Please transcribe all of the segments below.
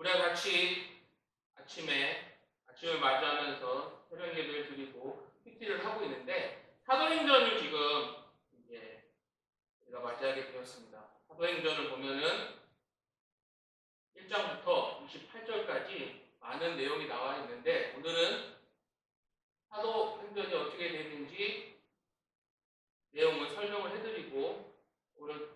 우리가 같이 아침을 맞이하면서 새벽 예배를 드리고 PT를 하고 있는데 사도행전을 지금 이제 우리가 맞이하게 되었습니다. 사도행전을 보면은 1장부터 28절까지 많은 내용이 나와 있는데 오늘은 사도행전이 어떻게 됐는지 내용을 설명을 해드리고 오늘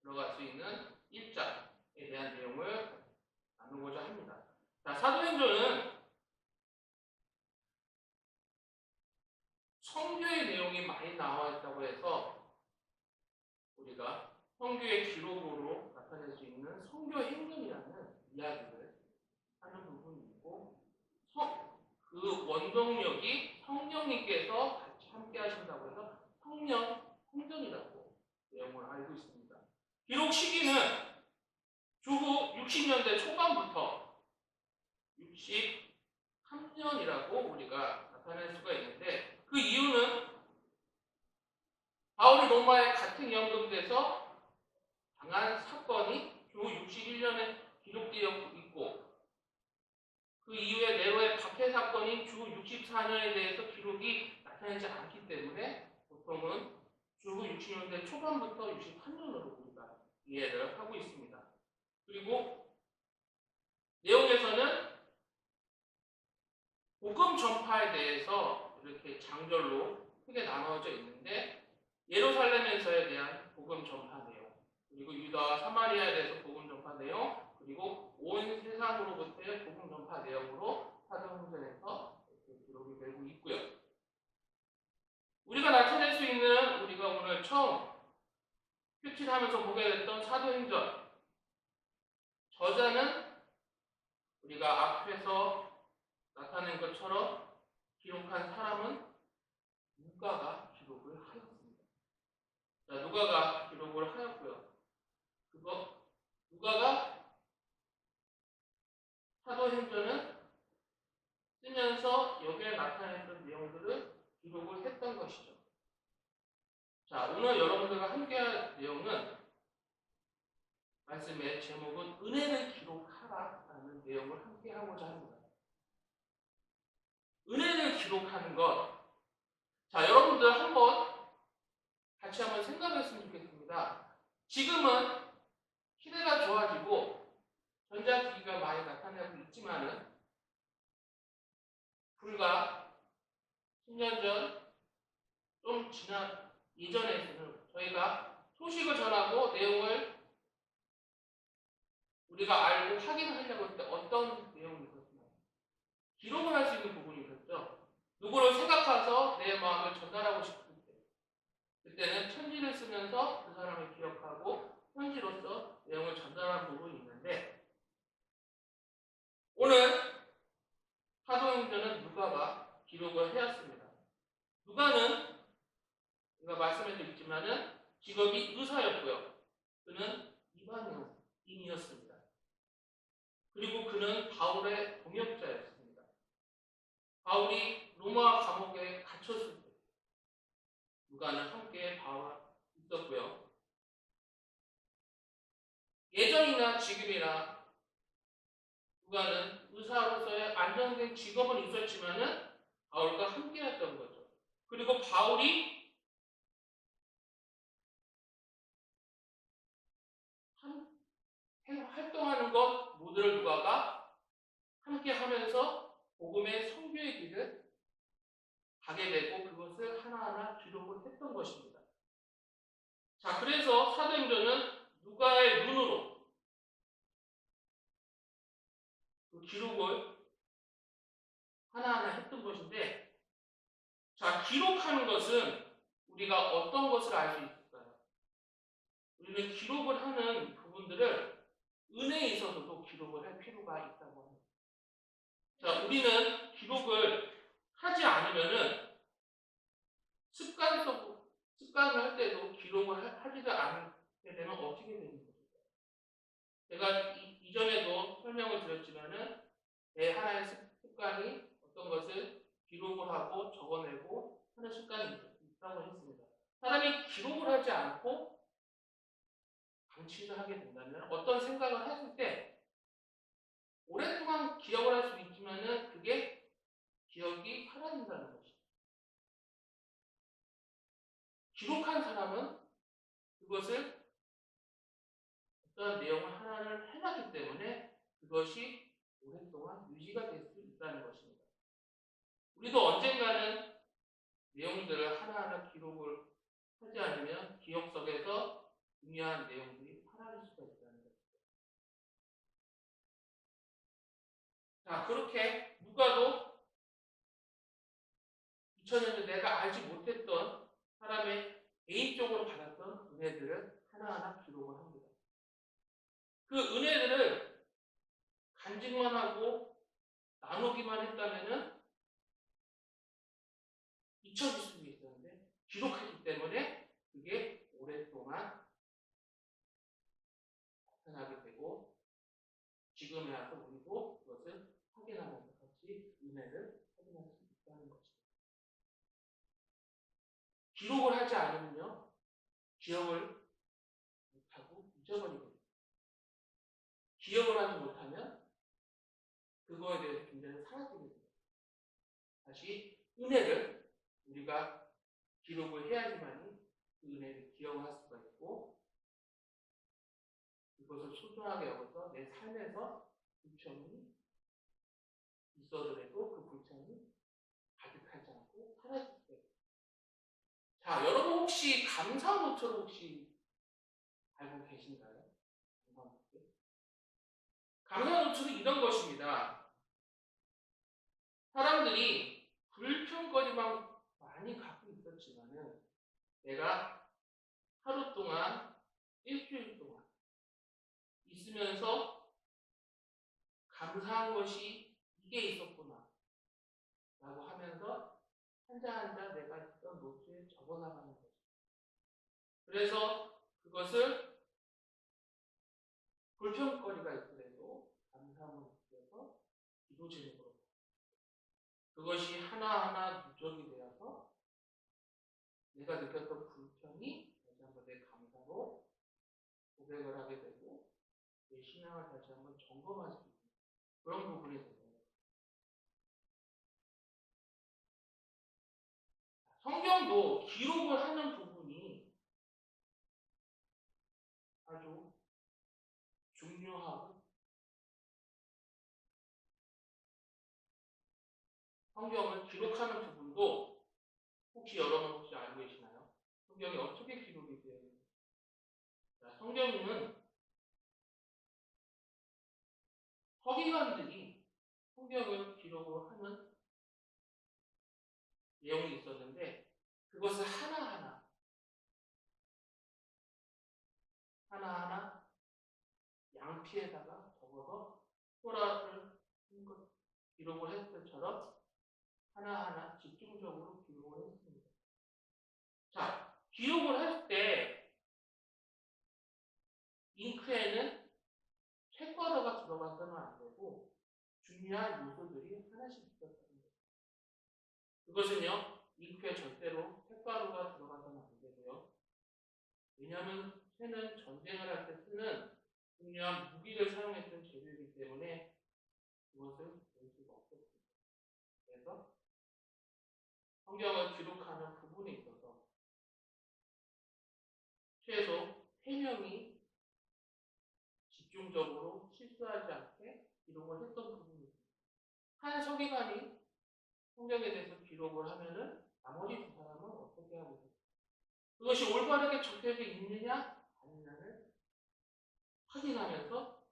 들어갈 수 있는 1장에 대한 내용을 나누고자 합니다. 자, 사도행전은 성교의 내용이 많이 나와 있다고 해서 우리가 성교의 기록으로 나타낼 수 있는 성교 행전이라는 이야기를 하는 부분이 있고 그 원동력이 성령님께서 같이 함께 하신다고 해서 성령 행전이라고 내용을 알고 있습니다. 기록 시기는 주후 60년대 초반부터 63년이라고 우리가 나타낼 수가 있는데 그 이유는 바울이 로마에 가택 연금돼서 당한 사건이 주후 61년에 기록되어 있고 그 이후에 네로의 박해 사건이 주후 64년에 대해서 기록이 나타나지 않기 때문에 보통은 주후 60년대 초반부터 63년으로 우리가 이해를 하고 있습니다. 그리고 내용에서는 복음 전파에 대해서 이렇게 장절로 크게 나누어져 있는데 예루살렘에서에 대한 복음 전파 내용, 그리고 유다와 사마리아에 대해서 복음 전파 내용, 그리고 온 세상으로부터의 복음 전파 내용으로 사도행전에서 이렇게 기록이 되고 있고요. 우리가 나타낼 수 있는 우리가 오늘 처음 큐티하면서 보게 됐던 사도행전 저자는 우리가 앞에서 나타낸 것처럼 기록한 사람은 누가가 기록을 하였습니다. 자, 누가가 기록을 하였고요. 누가가 사도행전을 쓰면서 여기에 나타냈던 내용들을 기록을 했던 것이죠. 자, 오늘 여러분들과 함께할 내용은 말씀의 제목은 은혜를 기록하라라는 내용을 함께하고자 합니다. 은혜를 기록하는 것. 자, 여러분들 같이 한번 생각했으면 좋겠습니다. 지금은 시대가 좋아지고 전자기기가 많이 나타나고 있지만은 불과 10년 전 좀 지난 이전에서는 저희가 소식을 전하고 내용을 우리가 알고 확인하려고 할 때 어떤 내용이 있었나요? 기록을 할 수 있는 부분이 있었죠. 누구를 생각해서 내 마음을 전달하고 싶을 때 그때는 편지를 쓰면서 그 사람을 기억하고 편지로서 내용을 전달하는 부분이 있는데 오늘 사도행전은 누가가 기록을 해왔습니다. 누가는 제가 말씀해도 있지만은 직업이 의사였고요. 그는 이방인이었습니다. 그리고 그는 바울의 동역자였습니다. 바울이 로마 감옥에 갇혔을 때 누가는 함께 바울과 있었고요. 예전이나 지금이나 누가는 의사로서의 안정된 직업은 있었지만은 바울과 함께했던 거죠. 그리고 바울이 활동하는 것 모두를 누가가 함께하면서 복음의 선교의 길을 가게 되고 그것을 하나하나 기록을 했던 것입니다. 자, 그래서 사도행전은 누가의 눈으로 그 기록을 하나하나 했던 것인데, 자, 기록하는 것은 우리가 어떤 것을 알 수 있을까요? 우리는 기록을 하는 부분들을 은혜에 있어서도 기록을 할 필요가 있다고 합니다. 자, 우리는 기록을 하지 않으면은 습관을 할 때도 기록을 하지 않게 되면 어떻게 되는 거죠? 제가 이전에도 설명을 드렸지만은 내 하나의 습관이 어떤 것을 기록을 하고 적어내고 하는 습관이 있다고 했습니다. 사람이 기록을 하지 않고 방치를 하게 된다면 어떤 생각을 했을 때 오랫동안 기억을 할 수 있지만은 그게 기억이 사라진다는 것이죠. 기록한 사람은 그것을 어떤 내용을 하나를 해놨기 때문에 그것이 오랫동안 유지가 될 수 있다는 것입니다. 우리도 언젠가는 내용들을 하나하나 기록을 하지 않으면 기억 속에서 중요한 내용들이 사라질 수가 있다는 것이죠. 자, 그렇게 누가도 2000년대 내가 알지 못했던 사람의 개인적으로 받았던 은혜들을 하나하나 기록을 합니다. 그 은혜들을 간직만 하고 나누기만 했다면은 잊혀질 수도 있었는데 기록했기 때문에 그게 오랫동안 나타나게 되고 지금에 와서 우리도 그것을 확인하면서 같이 은혜를 확인할 수 있다는 것입니다. 기록을 하지 않으면요 기억을 못하고 잊어버리게 됩니다. 기억을 하지 못하면 그거에 대해서 굉장히 사라지게 됩니다. 다시 은혜를 우리가 기록을 해야지만이 그 은혜를 기억할 수가 있고 그것을 소중하게 여겨서 내 삶에서 불평이 있어더라도 그 불평이 가득하지 않고 사라질 수 있어요. 자, 여러분 혹시 감사 노트를 혹시 알고 계신가요? 감사 노트. 감사 노트는 이런 것입니다. 사람들이 불평거리만 많이 갖고 있었지만은 내가 하루 동안 일주일 동안 있으면서 감사한 것이 이게 있었구나 라고 하면서 한자 한자 내가 했던 노트에 적어나가는 거죠. 그래서 그것을 불평거리가 있더라도 감사함을 느껴서 기도 제목으로 그것이 하나하나 누적이 되어서 내가 느꼈던 불평이 다시 한번 내 감사로 고백을 하게 되고 내 신앙을 다시 한번 점검할 수 있는 그런 부분이 되는 거예요. 성경도 기록을 하는 부분이 아주 중요하고 성경을 기록하는 부분도 혹시 여러분 혹시 알고 계시나요? 성경이 어떻게 기록이 되어 있는지. 성경은 서기관들이 성경을 기록을 하는 내용이 있었는데 그것을 하나하나 양피에다가 적어서 토라를 기록을 했을 것처럼 하나하나 집중적으로 기록을 했습니다. 자, 기록을 할 때 잉크에는 책가루가 들어가서는 안 되고 중요한 요소들이 하나씩 있었다는 거예요. 그것은요, 잉크에 절대로 책가루가 들어가서는 안 되고요. 왜냐하면 새는 전쟁을 할 때 쓰는 중요한 무기를 사용했던 재료이기 때문에 그것을 볼 수가 없었습니다. 그래서 성경을 기록하는 부분에 있어서 최소 3명이 집중적으로 실수하지 않게 기록을 했던 부분이 있습니다. 한 서기관이 성경에 대해서 기록을 하면은 나머지 2사람은 어떻게 하고 있습니까? 그것이 올바르게 적혀져 있느냐 아니냐를 확인하면서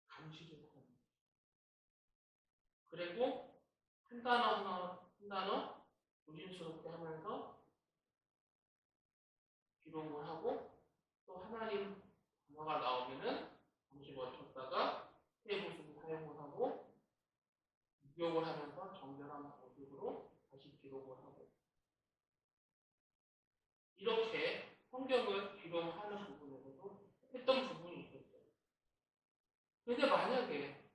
감시를 하는 거예요. 그리고 한 단어 조심스럽게 하면서 기록을 하고 또 하나님 단어가 나오면은 잠시 멈췄다가 테이블을 사용을 하고 기록을 하면서 정결한 모습으로 다시 기록을 하고 이렇게 성경을 기록하는 부분에서도 했던 부분이 있었죠. 그런데 만약에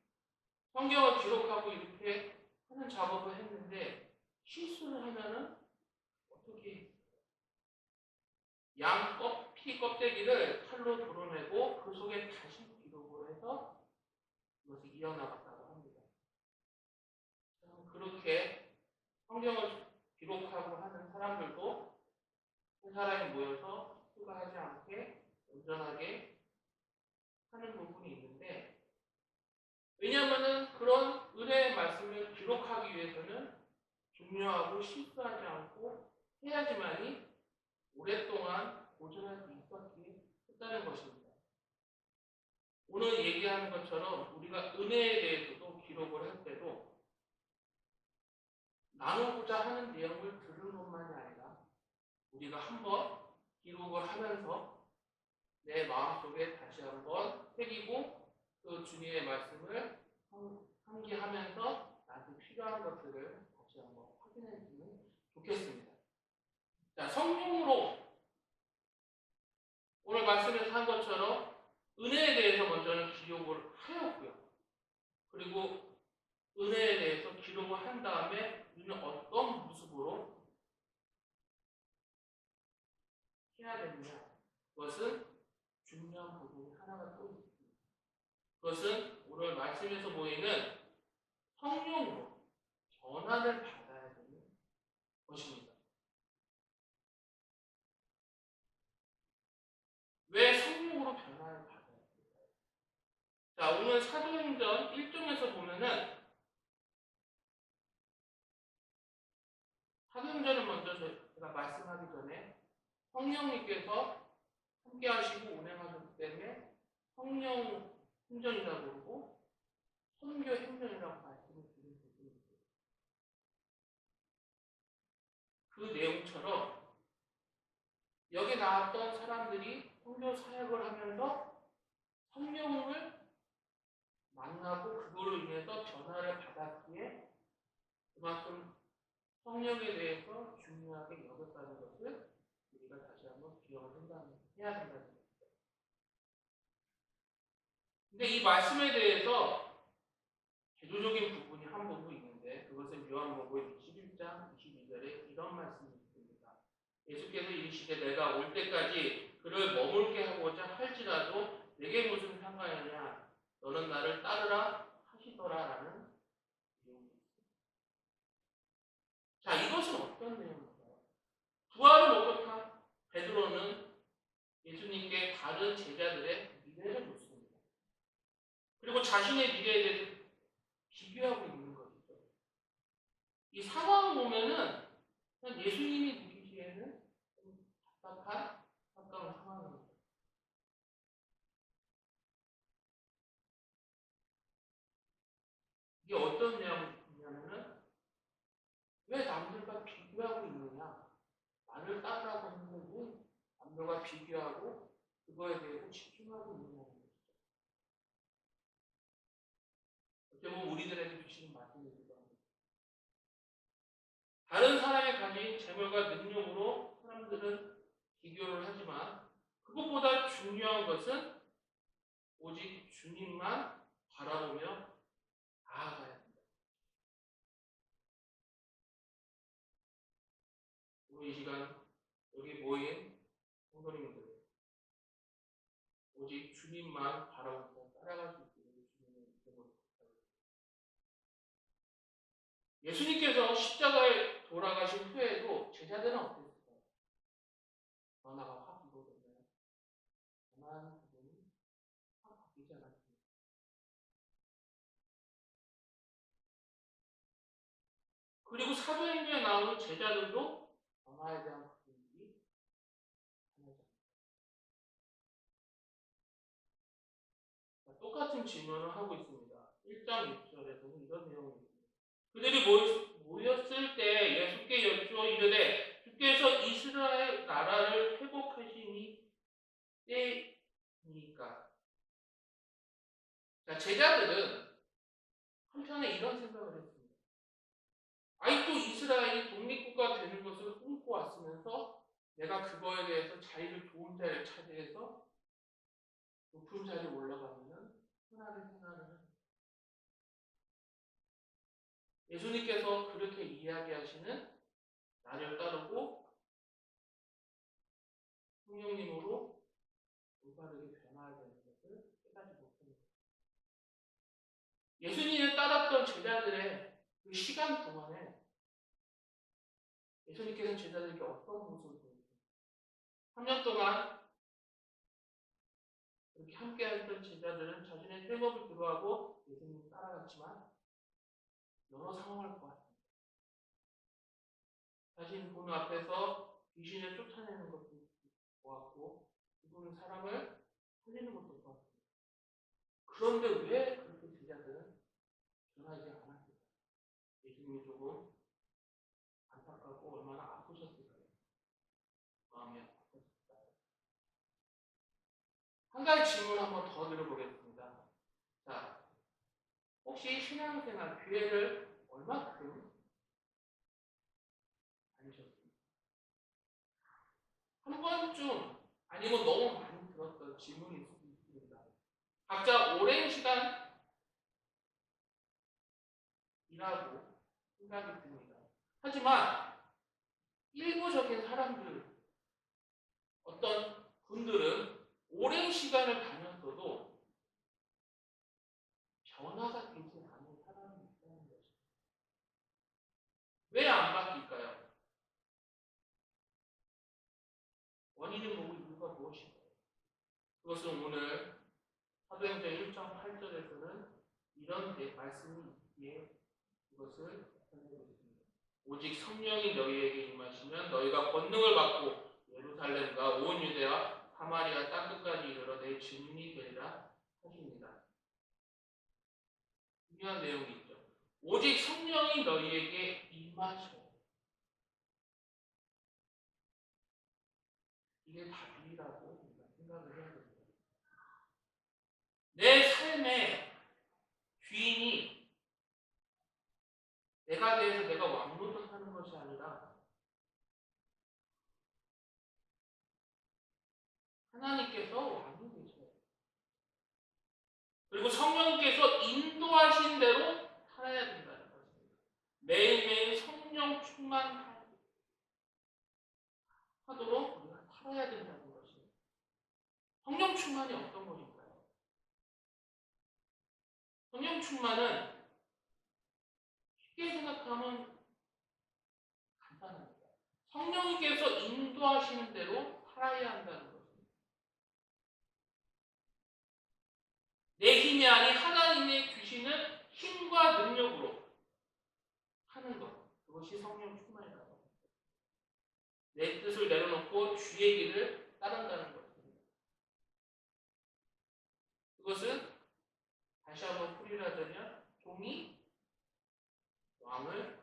성경을 기록하고 이렇게 하는 작업을 했는데 실수를 하면은 어떻게 양 피 껍데기를 칼로 드러내고 그 속에 다시 기록을 해서 그것을 이어나갔다고 합니다. 그렇게 성경을 기록하고 하는 사람들도 한 사람이 모여서 휴가하지 않게 온전하게 하는 부분이 있는데, 왜냐하면 그런 은혜의 말씀을 기록하기 위해서는 중요하고 실수하지 않고 해야지만이 오랫동안 보존할 수 있었기에 했다는 것입니다. 오늘 얘기하는 것처럼 우리가 은혜에 대해서도 기록을 할 때도 나누고자 하는 내용을 들은 것만이 아니라 우리가 한번 기록을 하면서 내 마음속에 다시 한번 새기고 그 주님의 말씀을 상기하면서 나한테 필요한 것들을 다시 한번 확인해주면 좋겠습니다. 자, 성령으로 오늘 말씀에서 한 것처럼 은혜에 대해서 먼저는 기록을 하였고요. 그리고 은혜에 대해서 기록을 한 다음에 우리는 어떤 모습으로 해야 되느냐, 그것은 중요한 부분이 하나가 또 있습니다. 그것은 오늘 말씀에서 보이는 성령으로 전환을 받아야 되는 것입니다. 왜 성령으로 변화를 받아야 될까요? 자, 오늘 사도행전 1장에서 보면은 사도행전을 먼저 제가 말씀하기 전에 성령님께서 함께 하시고 운행하셨기 때문에 성령 행전이라고 부르고 선교 행전이라고 말씀을 드린 부분이 있어요. 그 내용처럼 여기 나왔던 사람들이 선교 사역을 하면서 성령을 만나고 그걸로 인해서 변화를 받았기에 그만큼 성령에 대해서 중요하게 여겼다는 것을 우리가 다시 한번 기억을 해야 된다는 것입니다. 근데 이 말씀에 대해서 제도적인 부분이 한 부분 있는데, 그것은 요한복음 21장 22절에 이런 말씀이 있습니다. 예수께서 이르시되 내가 올 때까지 그를 머물게 하고자 할지라도 내게 무슨 상관이냐, 너는 나를 따르라 하시더라라는 내용이 있습니다. 자, 이것은 어떤 내용일까요? 부활을 목격한 베드로는 예수님께 다른 제자들의 미래를 묻습니다. 그리고 자신의 미래에 대해서 비교하고 있는 것이죠. 이 상황을 보면은 예수님이 느끼기에는 좀 답답한 가까운 상황입니다. 이게 어떤 내용이냐면은 왜 남들과 비교하고 있느냐? 나를 따르라고 하는데 남들과 비교하고 그거에 대해서 집중하고 있느냐는 것이죠. 어떻게 보면 우리들에게 주시는 말씀이기도 합니다. 다른 사람이 가진 재물과 능력으로 사람들은 비교를 하지만 그것보다 중요한 것은 오직 주님만 바라보며 나아가야 합니다. 오늘 이 시간 여기 모인 성도님들, 오직 주님만 바라보며 따라갈 수 있기를 주님의 이름으로 부탁드립니다. 예수님께서 십자가에 돌아가신 후에도 제자들은 어땠을까요? 변화가 확 이루어졌나요? 다만 그분이 확 바뀌지 않았습니다. 그리고 사도행전에 나오는 제자들도 변화에 대한 부분이 하나지 않습니다. 똑같은 질문을 하고 있습니다. 1장 6절에서는 이런 내용이 있습니다. 그들이 모였을 때 예수께 여쭈어 이르되 주께서 이스라엘 나라를 회복하시니 때입니까? 자, 제자들은 한편에 이런 생각을 했습니다. 아직도 이스라엘이 독립국가 되는 것을 꿈꿔왔으면서 내가 그거에 대해서 자기를 좋은 자리를 차지해서 높은 자리에 올라가면 편하게 생각을 합니다. 예수님께서 그렇게 이야기하시는 나를 따르고 성령님으로 예수님을 따랐던 제자들의 그 시간 동안에 예수님께서는 제자들에게 어떤 모습을 보여주셨어요? 3년 동안 그렇게 함께했던 제자들은 자신의 생업을 두려워하고 예수님을 따라갔지만 여러 상황을 보았습니다. 자신 본 앞에서 귀신을 쫓아내는 것도 보았고 죽은 사람을 살리는 것도 보았습니다. 그런데 왜 그렇게 제자들은 변하지 않았을까요? 예수님이 조금 안타깝고 얼마나 아프셨을까요? 마음이 아팠을까요? 한 가지 질문 한번 더 드려보겠습니다. 자, 혹시 신앙생활, 교회를 얼마큼 다니셨습니까? 한 번쯤 아니면 너무 많이 들었던 질문이 있습니다. 각자 오랜 시간 일하고 생각이 듭니다. 하지만 일부적인 사람들, 어떤 분들은 오랜 시간을 다녔어도 변화가 되지 않은 사람이 있다는 것입니다. 왜 안 바뀔까요? 원인을 보고 이유가 무엇일까요? 그것은 오늘 사도행전 1장 8절에서는 이런 말씀이 있기에 그것을 나타내고 있습니다. 오직 성령이 너희에게 임하시면 너희가 권능을 받고 예루살렘과 온 유대와 사마리아 땅끝까지 이르러 내 증인이 되리라 하십니다. 중요한 내용이 있죠. 오직 성령이 너희에게 임하셔. 이게 답이라고 우리가 생각을 해야 됩니다. 내 삶의 주인이 내가 돼서 내가 왕노릇하는 것이 아니라 하나님께서 왕이 되셔요. 그리고 성령께서 인도하신 대로 살아야 된다는 것입니다. 매일매일 성령 충만하도록 우리가 살아야 된다는 것입니다. 성령 충만이 어떤 것일까요? 성령 충만은 쉽게 생각하면 간단합니다. 성령께서 인도하시는 대로 살아야 한다는 것입니다. 내 힘이 아닌 하나님의 주시는 힘과 능력으로 하는 것. 그것이 성령 충만이라고 합니다. 내 뜻을 내려놓고 주의 길을 따른다는 것입니다. 그것은 다시 한번 풀이하자면 종이 왕을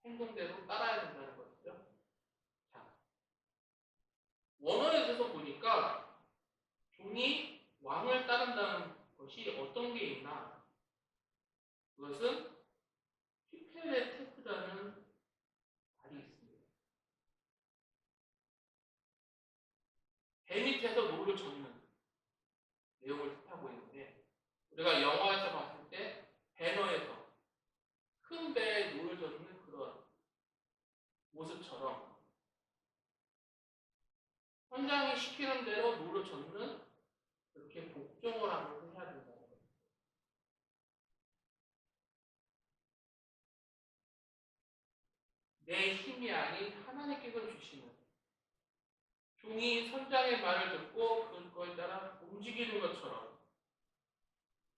행동대로 따라야 된다는 것이죠. 자, 원어에서 보니까 종이 왕을 따른다는 것이 어떤 게 있나? 그것은 피페레테프라는 말이 있습니다. 배 밑에서 노를 젓는 내용을 뜻하고 있는데 우리가 영화에서 봤을 때 배너에서 큰 배에 노를 젓는 그런 모습처럼 선장이 시키는 대로 노를 젓는 그렇게 복종을 하면서 해야 된다는 거예요. 내 힘이 아닌 하나님께서 주시는 종이 선장의 말을 듣고 그거에 따라 움직이는 것처럼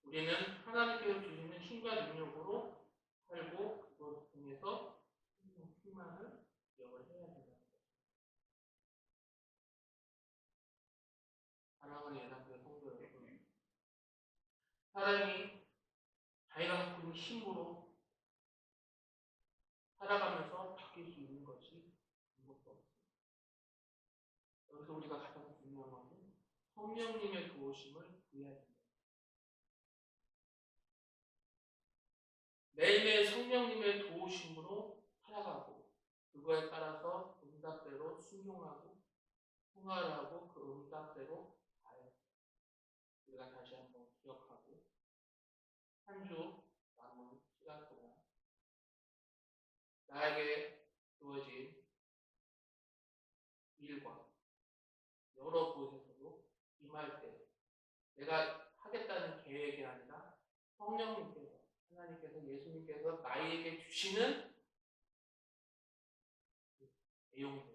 우리는 하나님께서 주시는 힘과 능력으로 살고 그것 통해서 힘만을 기억을 해야 된다는 거예요. 사랑하는 예상교회 성도 여러분, 사람이 자기가 갖고 있는 힘으로 살아가면서 바뀔 수 있는 것이 아무것도 없습니다. 여기서 우리가 가장 중요한 것은 성령님의 도우심을 구해야 됩니다. 매일매일 성령님의 도우심으로 살아가고 그거에 따라서 응답대로 순종하고 생활하고 그 응답대로 잘 우리가 다시 한번 기억하고 한 주 남은 시간 동안 나에게 주어진 일과 여러 곳에서도 임할 때 내가 하겠다는 계획이 아니라 성령님께서, 하나님께서, 예수님께서 나에게 주시는 내용입니다.